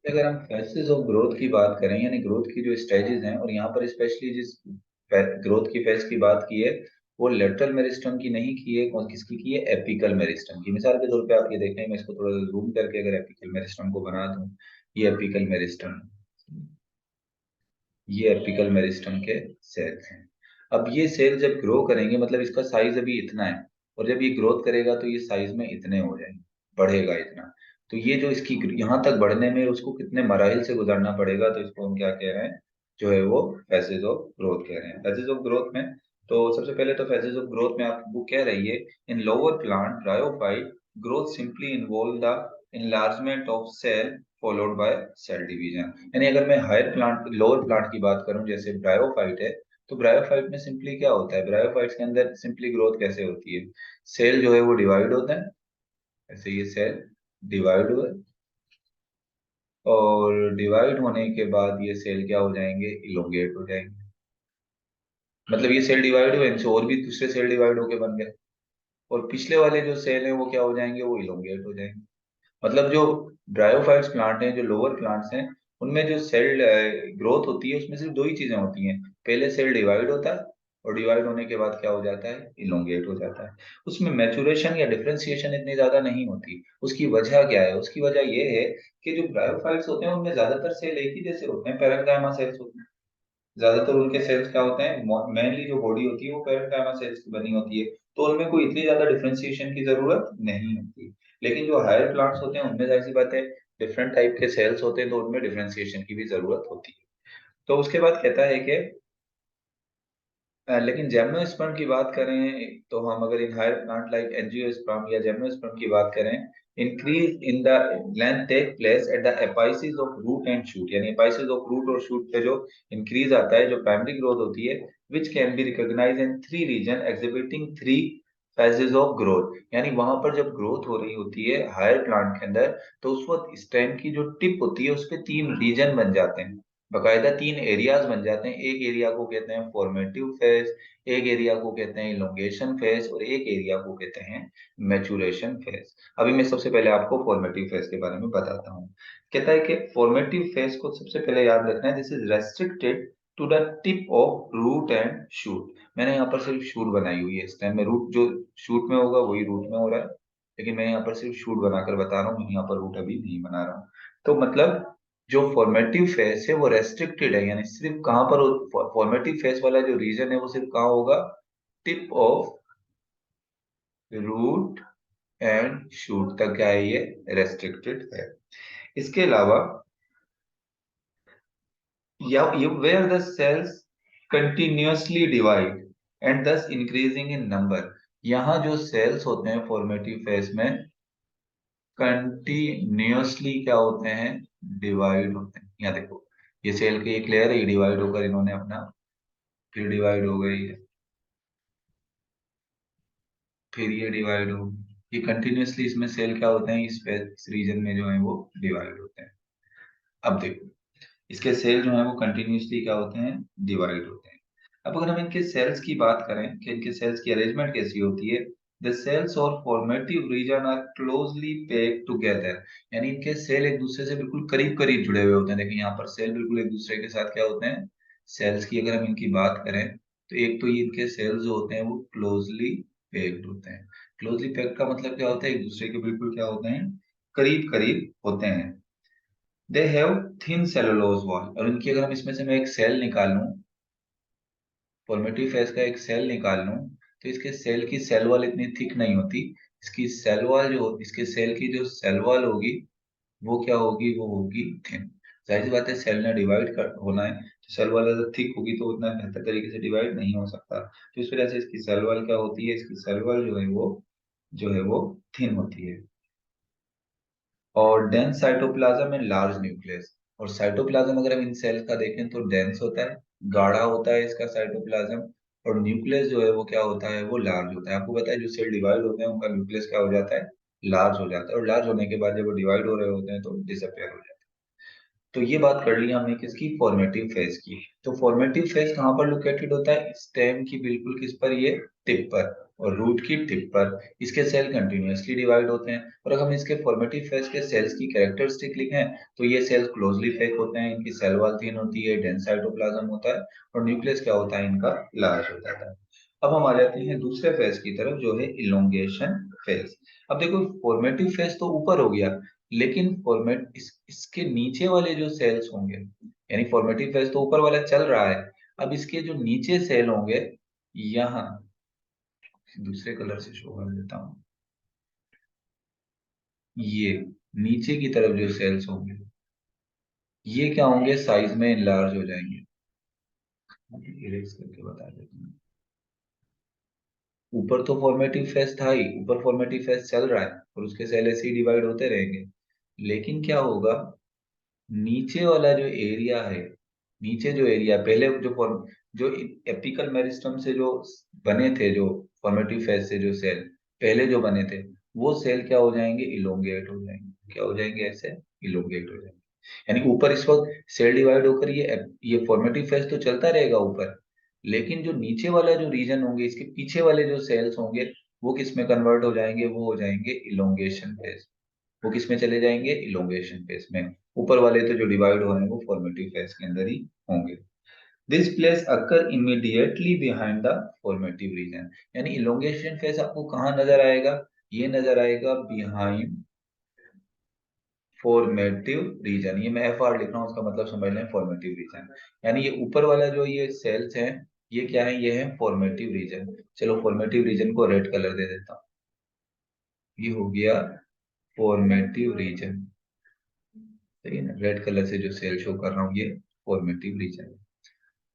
अगर हम phases of growth की बात करें यानी ग्रोथ की जो स्टेजेस हैं, और यहाँ पर स्पेशली जिस ग्रोथ की फेज की बात की है वो लेटरल मेरिस्टम की नहीं की है, कौन किसकी की है? एपिकल मेरिस्टम की। मिसाल के तौर पे आप ये देखें, मैं इसको थोड़ा जूम करके अगर एपिकल मेरिस्टम को बना दूं, ये एपिकल मेरिस्टम, ये एपिकल मेरिस्टम के सेल्स हैं। अब ये सेल जब ग्रो करेंगे, मतलब इसका साइज अभी इतना है, और जब ये ग्रोथ करेगा तो ये साइज में इतने हो जाएंगे, बढ़ेगा इतना। तो ये जो इसकी यहाँ तक बढ़ने में उसको कितने मराइल से गुजरना पड़ेगा, तो इसको हम क्या कह रहे हैं? जो है वो फेजेस ऑफ ग्रोथ कह रहे हैं। फेजेस ऑफ ग्रोथ में तो सबसे पहले तो फेजेस ऑफ ग्रोथ में आप वो कह रही है, in lower plant bryophyte growth simply involve the enlargement of cell followed by cell division. यानी अगर मैं हायर प्लांट लोअर प्लांट की बात करूं जैसे ब्रायोफाइट है, तो ब्रायोफाइट में सिंपली क्या होता है? ब्रायोफाइट्स के अंदर सिंपली ग्रोथ कैसे होती है? सेल जो है वो डिवाइड होता है, ऐसे ये सेल डिवाइड हुए, और डिवाइड होने के बाद ये सेल क्या हो जाएंगे? इलोंगेट हो जाएंगे। मतलब ये सेल डिवाइड हुए, इनसे और भी दूसरे सेल डिवाइड होके बन गए, और पिछले वाले जो सेल है वो क्या हो जाएंगे? वो इलोंगेट हो जाएंगे। मतलब जो ब्रायोफाइट्स प्लांट हैं, जो लोअर प्लांट्स हैं, उनमें जो सेल ग्रोथ होती है उसमें सिर्फ दो ही चीजें होती हैं। पहले सेल डिवाइड होता है, और डिवाइड होने के बाद क्या हो जाता है? इलोंगेट हो जाता है। उसमें मैचुरेशन या डिफरेंशिएशन इतनी ज्यादा नहीं होती। उसकी वजह क्या है? उसकी वजह ये है कि जो ब्रायोफाइट्स होते हैं उनमें ज्यादातर सेल एक ही जैसे होते हैं, पैरेंकाइमा सेल्स होते हैं। ज्यादातर उनके सेल्स क्या होते हैं? मेनली जो बॉडी होती है वो पैरेंकाइमा सेल्स की बनी होती है, तो उनमें कोई इतनी ज्यादा डिफरेंशिएशन की जरूरत नहीं होती। लेकिन जो हायर प्लांट्स होते हैं उनमें जाहिर सी बात है डिफरेंट टाइप के सेल्स होते हैं, तो उनमें डिफरेंशिएशन की भी जरूरत होती है। तो उसके बाद कहता है कि लेकिन जेम्नोस्पर्म की बात करें, तो हम अगर in higher plant like angiosperm या जेम्नोस्पर्म की बात करें, increase in the length take place at the apices of root and shoot. यानी एपाइसिस ऑफ रूट और शूट पे जो इंक्रीज आता है, जो प्राइमरी ग्रोथ होती है, which can be recognise in three region exhibiting three phases of growth. यानी वहां पर जब ग्रोथ हो रही होती है हायर प्लांट के अंदर, तो उस वक्त स्टेम की जो टिप होती है उस पे तीन रीजन बन जाते हैं, बकायदा तीन एरियाज बन जाते हैं। एक एरिया को कहते हैं फॉर्मेटिव फेज, एक एरिया को कहते हैं इलोंगेशन फेज, और एक एरिया को कहते हैं मैचुरेशन फेज। अभी मैं सबसे पहले आपको फॉर्मेटिव फेज के बारे में बताता हूँ। कहता है कि फॉर्मेटिव फेज को सबसे पहले याद रखना है, this is restricted to the tip of root and shoot. मैंने यहाँ पर सिर्फ शूट बनाई हुई है, इस टाइम में रूट जो शूट में होगा वही रूट में हो रहा है, लेकिन मैं यहाँ पर सिर्फ शूट बनाकर बता रहा हूँ, यहाँ पर रूट अभी नहीं बना रहा हूँ। तो मतलब जो फॉर्मेटिव फेस है वो रेस्ट्रिक्टेड है, यानी सिर्फ कहां पर फॉर्मेटिव फेस वाला जो रीजन है वो सिर्फ कहाँ होगा? Tip of root and shoot तक क्या है? ये रेस्ट्रिक्टेड है। इसके अलावा या ये where the cells continuously divide and thus increasing in number. यहाँ जो सेल्स होते हैं फॉर्मेटिव फेस में कंटिन्यूअसली क्या होते हैं? डिवाइड होते हैं। यहाँ देखो, ये सेल के एक लेयर है, ये डिवाइड होकर इन्होंने अपना फिर डिवाइड हो गई है, फिर ये डिवाइड हो, ये कंटिन्यूअसली इसमें सेल क्या होते हैं? इस रीजन में जो है वो डिवाइड होते हैं। अब देखो, इसके सेल जो है वो कंटिन्यूअसली क्या होते हैं? डिवाइड होते हैं। अब अगर हम इनके सेल्स की बात करें कि इनके सेल्स की अरेंजमेंट कैसी होती है, द सेल्स और formative region are closely packed together. यानी इनके सेल एक दूसरे से बिल्कुल करीब करीब जुड़े हुए होते हैं। देखिए यहाँ पर सेल बिल्कुल एक दूसरे के साथ क्या होते हैं? सेल्स की अगर हम इनकी बात करें, तो एक तो ये इनके सेल्स जो होते हैं वो क्लोजली पैक्ड होते हैं। क्लोजली पैक्ड का मतलब क्या होता है? एक दूसरे के बिल्कुल क्या होते हैं? करीब करीब होते हैं। They have thin cellulose wall. और इनकी अगर हम इसमें से मैं एक सेल निकाल लूं, फॉर्मेटिव फेस का एक सेल निकाल लूं, तो इसके सेल की सेल वॉल इतनी थिक नहीं होती। इसकी सेल वॉल जो इसके सेल की जो सेल वॉल होगी वो क्या होगी? वो होगी थिन। जाहिर सी बात है, सेल ने डिवाइड कर होना है, तो सेल वॉल अगर थिक होगी तो उतना बेहतर तरीके से डिवाइड नहीं हो सकता। तो इस वजह से इसकी सेल वॉल क्या होती है? इसकी सेल वॉल जो है वो थिन होती है। और dense cytoplasm and large nucleus. और साइटोप्लाज्म अगर हम इन सेल्स का देखें तो डेंस होता है, गाढ़ा होता है इसका साइटोप्लाज्म। और न्यूक्लियस जो है वो क्या होता है? वो लार्ज होता है। आपको पता है जो सेल डिवाइड होते हैं उनका न्यूक्लियस क्या हो जाता है? लार्ज हो जाता है। और लार्ज होने के बाद जब वो डिवाइड हो रहे होते हैं तो डिसअपेयर हो जाते हैं। तो ये बात कर ली हमने किसकी, फॉर्मेटिव फेज की। तो फॉर्मेटिव फेज कहाँ पर लोकेटेड होता है, स्टेम की बिल्कुल किस पर, ये टिप पर, और रूट की टिप पर। इसके सेल कंटिन्यूअसली डिवाइड होते हैं। और अगर हम इसके फॉर्मेटिव फेज के सेल्स की कैरेक्टरिस्टिक लिखें तो ये सेल्स क्लोजली पैक होते हैं, इनकी सेल वॉल थिन होती है, डेंस साइटोप्लाज्म होता है, और न्यूक्लियस क्या होता है इनका, लार्ज हो जाता है। अब हम आ जाते हैं दूसरे फेज की तरफ जो है इलोंगेशन फेज। अब देखो फॉर्मेटिव फेज तो ऊपर हो गया, लेकिन इसके नीचे वाले जो सेल्स होंगे, यानी फॉर्मेटिव फेज तो ऊपर वाला चल रहा है, अब इसके जो नीचे सेल होंगे, यहाँ दूसरे कलर से शो कर देता हूं, ये नीचे की तरफ जो सेल्स होंगे ये क्या होंगे, साइज में इनलार्ज हो जाएंगे। इरेज करके बता देता हूँ। ऊपर तो फॉर्मेटिव फेज था ही, ऊपर फॉर्मेटिव फेज चल रहा है और उसके सेल ऐसे ही डिवाइड होते रहेंगे, लेकिन क्या होगा, नीचे वाला जो एरिया है, नीचे जो एरिया पहले जो एपिकल मेरिस्टम से जो बने थे, जो फॉर्मेटिव फेज से जो सेल पहले जो बने थे, वो सेल क्या हो जाएंगे, इलोंगेट हो जाएंगे। क्या हो जाएंगे, ऐसे इलोंगेट हो जाएंगे। यानी ऊपर इस वक्त सेल डिवाइड होकर ये फॉर्मेटिव फेज तो चलता रहेगा ऊपर, लेकिन जो नीचे वाला जो रीजन होंगे, इसके पीछे वाले जो सेल्स होंगे, वो किस में कन्वर्ट हो जाएंगे, वो हो जाएंगे इलोंगेशन फेज। वो किस में चले जाएंगे, इलोंगेशन फेज में। ऊपर वाले तो जो डिवाइड हो रहे हैं वो फॉर्मेटिव फेज के अंदर ही होंगे। This place occur immediately behind the formative region. यानी इलोंगेशन फेज आपको कहाँ नजर आएगा, ये नजर आएगा बिहाइंड फॉर्मेटिव रीजन। ये मैं एफ आर लिख रहा हूँ, उसका मतलब समझ लें फॉर्मेटिव रीजन। यानी ये ऊपर वाला जो ये सेल्स हैं, ये क्या है, ये है फॉर्मेटिव रीजन। चलो फॉर्मेटिव रीजन को रेड कलर दे देता हूँ, ये हो गया फॉर्मेटिव रीजन। सही है ना, रेड कलर से जो सेल शो कर रहा हूँ ये फॉर्मेटिव रीजन है।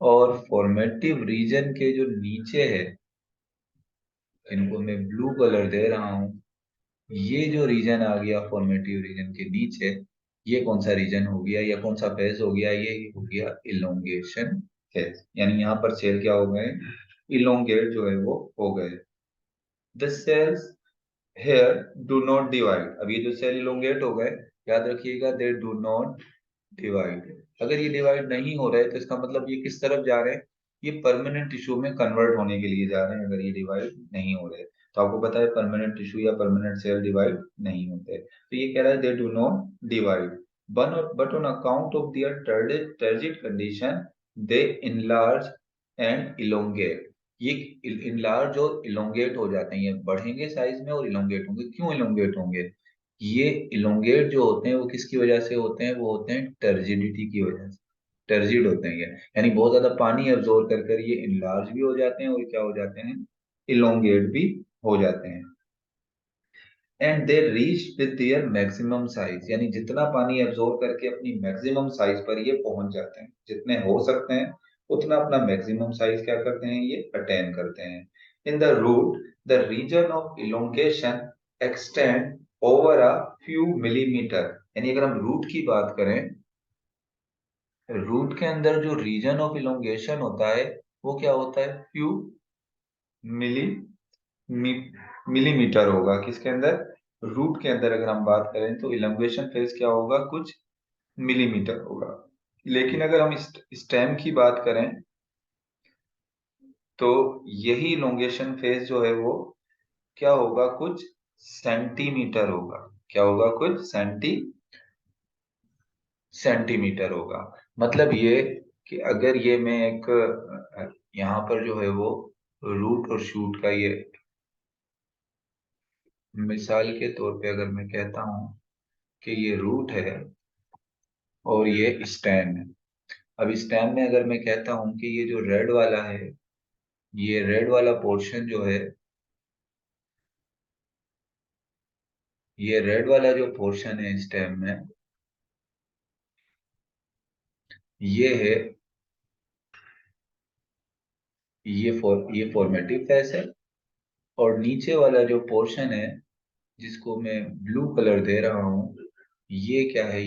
और फॉर्मेटिव रीजन के जो नीचे है, इनको मैं ब्लू कलर दे रहा हूँ, ये जो रीजन आ गया फॉर्मेटिव रीजन के नीचे, ये कौन सा रीजन हो गया या कौन सा फेज हो गया, ये हो गया इलोंगेशन फेज। यानी यहाँ पर सेल क्या हो गए, इलोंगेट जो है वो हो गए। The cells here do not divide. अब ये जो सेल इलोंगेट हो गए, याद रखिएगा, दे डू नॉट डिवाइड। अगर ये डिवाइड नहीं हो रहे तो इसका मतलब ये किस तरफ जा रहे हैं, ये परमानेंट टिश्यू में कन्वर्ट होने के लिए जा रहे हैं। अगर ये डिवाइड नहीं हो रहे तो आपको पता है परमानेंट टिश्यू या परमानेंट सेल डिवाइड नहीं होते। तो ये कह रहा है they do not divide, but on account of their turgid condition they enlarge and elongate. ये इनलार्ज और इलोंगेट हो जाते हैं, ये बढ़ेंगे साइज में और इलोंगेट होंगे। क्यों इलोंगेट होंगे, ये इलोंगेट जो होते हैं वो किसकी वजह से होते हैं, वो होते हैं टर्जिडिटी की वजह से। टर्जिड होते हैं ये, यानी बहुत ज्यादा पानी एब्जॉर्ब कर कर ये इनलार्ज भी हो जाते हैं और क्या हो जाते हैं, इलोंगेट भी हो जाते हैं। And they reach with their maximum size, यानी जितना पानी एब्जॉर्ब करके अपनी मैक्सिमम साइज पर ये पहुंच जाते हैं, जितने हो सकते हैं उतना अपना मैक्सिमम साइज क्या करते हैं, ये अटेन करते हैं। In the root the region of elongation extend over a few millimeter. यानी अगर हम रूट की बात करें, रूट के अंदर जो रीजन ऑफ इलोंगेशन होता है वो क्या होता है, फ्यू मिली मिलीमीटर होगा। किसके अंदर, रूट के अंदर अगर हम बात करें तो इलोंगेशन फेज क्या होगा, कुछ मिलीमीटर होगा। लेकिन अगर हम स्टेम की बात करें तो यही इलोंगेशन फेज जो है वो क्या होगा, कुछ सेंटीमीटर होगा। क्या होगा, कुछ सेंटीमीटर होगा। मतलब ये कि अगर ये मैं एक यहाँ पर जो है वो रूट और शूट का ये मिसाल के तौर पे अगर मैं कहता हूँ कि ये रूट है और ये स्टेम है। अब स्टेम में अगर मैं कहता हूँ कि ये जो रेड वाला है, ये रेड वाला पोर्शन जो है, ये रेड वाला जो पोर्शन है स्टेम में, ये है, ये फॉर्मेटिव फेस है। और नीचे वाला जो पोर्शन है जिसको मैं ब्लू कलर दे रहा हूँ, ये क्या है,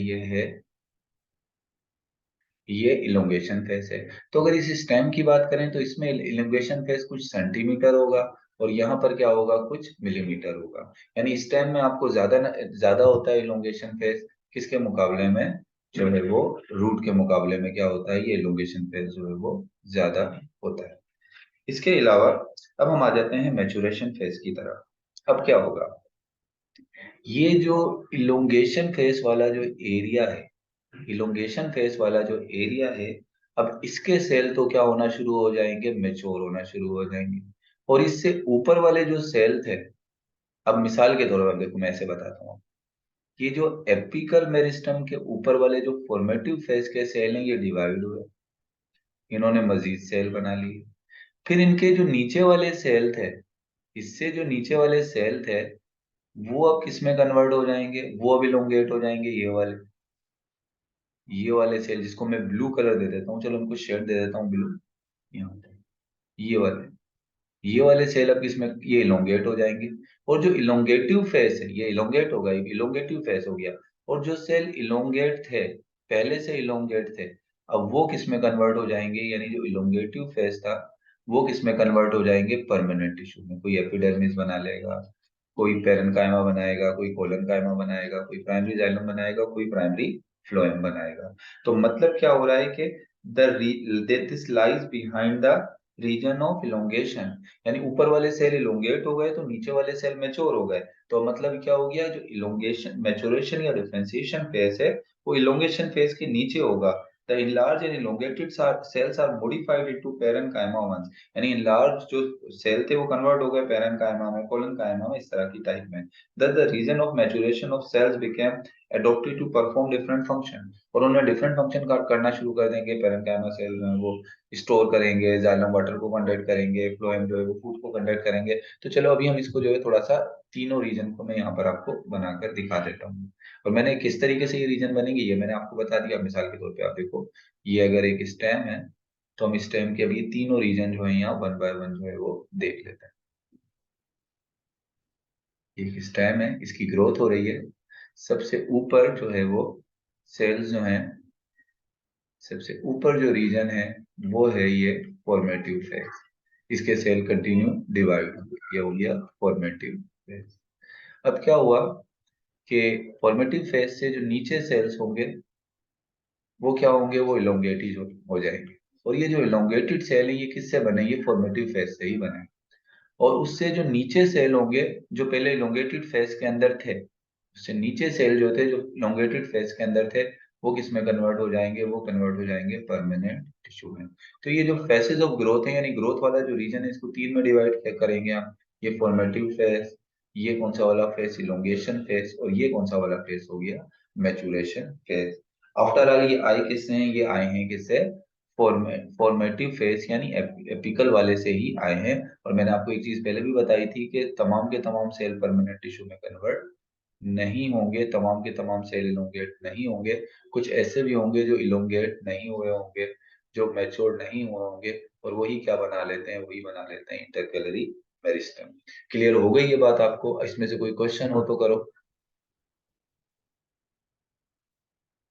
ये इलोंगेशन फेस है। तो अगर इस स्टेम की बात करें तो इसमें इलोंगेशन फेस कुछ सेंटीमीटर होगा और यहाँ पर क्या होगा, कुछ मिलीमीटर होगा। यानी स्टेम में आपको ज्यादा ज्यादा होता है इलोंगेशन फेस, किसके मुकाबले में, जो है वो रूट के मुकाबले में क्या होता है, ये इलोंगेशन फेज जो है वो ज्यादा होता है। इसके अलावा अब हम आ जाते हैं मैचुरेशन फेज की तरफ। अब क्या होगा, ये जो इलोंगेशन फेज वाला जो एरिया है, इलोंगेशन फेज वाला जो एरिया है, अब इसके सेल तो क्या होना शुरू हो जाएंगे, मेच्योर होना शुरू हो जाएंगे। और इससे ऊपर वाले जो सेल थे, अब मिसाल के तौर पर देखो मैं ऐसे बताता हूँ, ये जो एपिकल मेरिस्टम के ऊपर वाले जो फॉर्मेटिव फेज के सेल हैं, ये डिवाइड हुए, इन्होंने मजीद सेल बना लिए। फिर इनके जो नीचे वाले सेल थे, इससे जो नीचे वाले सेल थे, वो अब किस में कन्वर्ट हो जाएंगे, वो अब इलोंगेट हो जाएंगे, ये वाले सेल जिसको मैं ब्लू कलर दे देता हूँ, चलो उनको शेड दे देता हूँ ब्लू, यहाँ पे ये वाले सेल अब इसमें ये इलोंगेट हो जाएंगे। और जो इलोंगेटिव फेस है, ये इलोंगेट होगा, इलोंगेटिव फेस हो गया। और जो सेल इलोंगेट थे, पहले से इलोंगेट थे, अब वो किस में कन्वर्ट हो जाएंगे, यानी जो इलोंगेटिव फेस था वो किस में कन्वर्ट हो जाएंगे, परमानेंट टिश्यू में। कोई एपिडर्मिस बना लेगा, कोई पेरेन्काइमा बनाएगा, कोई कोलनकाइमा बनाएगा, कोई प्राइमरी जाइलम बनाएगा, कोई प्राइमरी फ्लोएम बनाएगा। तो मतलब क्या हो रहा है कि this lies behind the region of elongation, यानी ऊपर वाले सेल इलोंगेट हो गए तो नीचे वाले सेल मैच्योर हो गए। तो मतलब क्या हो गया, जो इलोंगेशन मैच्योरेशन या डिफरेंशिएशन फेज है वो इलोंगेशन फेज के नीचे होगा। The enlarged and elongated cells are modified into parenchyma ones, यानी enlarged जो सेल थे वो कन्वर्ट हो गए पेरेन्काइमा में, कोलनकाइमा में, इस तरह की टाइप में। Thus the region of maturation of cells became adapted to perform different function, और उन्होंने डिफरेंट फंक्शन करना शुरू कर देंगे। पेरेन्काइमा सेल जो है वो स्टोर करेंगे, जाइलम वाटर को कंडक्ट करेंगे, फ्लोएम जो है वो फूड को कंडक्ट करेंगे। तो चलो अभी हम इसको जो है थोड़ा सा तीनों रीजन को मैं यहाँ पर आपको बनाकर दिखा देता हूँ। और मैंने किस तरीके से ये रीजन बनेंगे ये मैंने आपको बता दिया। मिसाल के तौर पे आप देखो, ये अगर एक स्टेम है तो हम स्टेम के अभी तीनों रीजन जो है यहाँ वन बाय वन जो है वो देख लेते हैं। एक स्टेम है, इसकी ग्रोथ हो रही है। सबसे ऊपर जो है वो सेल्स जो है, सबसे ऊपर जो रीजन है वो है ये फॉर्मेटिव फेज। इसके सेल कंटिन्यू डिवाइड हो गए, ये हो गया फॉर्मेटिव फेज। अब क्या हुआ कि फॉर्मेटिव फेज से जो नीचे सेल्स होंगे वो क्या होंगे, वो इलोंगेटेड हो जाएंगे। और ये जो इलोंगेटेड सेल है ये किससे बने, ये फॉर्मेटिव फेज से ही बने। और उससे जो नीचे सेल होंगे, जो पहले इलोंगेटेड फेज के अंदर थे, उससे नीचे सेल जो थे जो इलोंगेटेड फेज के अंदर थे, वो किस में कन्वर्ट हो जाएंगे, वो कन्वर्ट हो जाएंगे परमानेंट टिश्यू में। तो ये जो फेसेस ऑफ ग्रोथ है, यानी ग्रोथ वाला जो रीजन है, इसको तीन में डिवाइड करेंगे हम। ये फॉर्मेटिव फेज, ये कौन सा वाला फेज, इलोंगेशन फेज, और ये कौन सा वाला फेज हो गया, मैचुरेशन फेज। आफ्टर ऑल ये आए किससे हैं, ये आए हैं किससे, फॉर्मेटिव फेज यानी एपिकल वाले से ही आए हैं। और मैंने आपको एक चीज पहले भी बताई थी कि तमाम के तमाम सेल परमानेंट टिश्यू में कन्वर्ट नहीं होंगे, तमाम के तमाम सेल इलोंगेट नहीं होंगे। कुछ ऐसे भी होंगे जो इलोंगेट नहीं हुए होंगे, जो मैच्योर नहीं हुए होंगे, और वही क्या बना लेते हैं, वही बना लेते हैं इंटरकैलरी मेरिस्टम। क्लियर हो गई ये बात आपको, इसमें से कोई क्वेश्चन हो तो करो।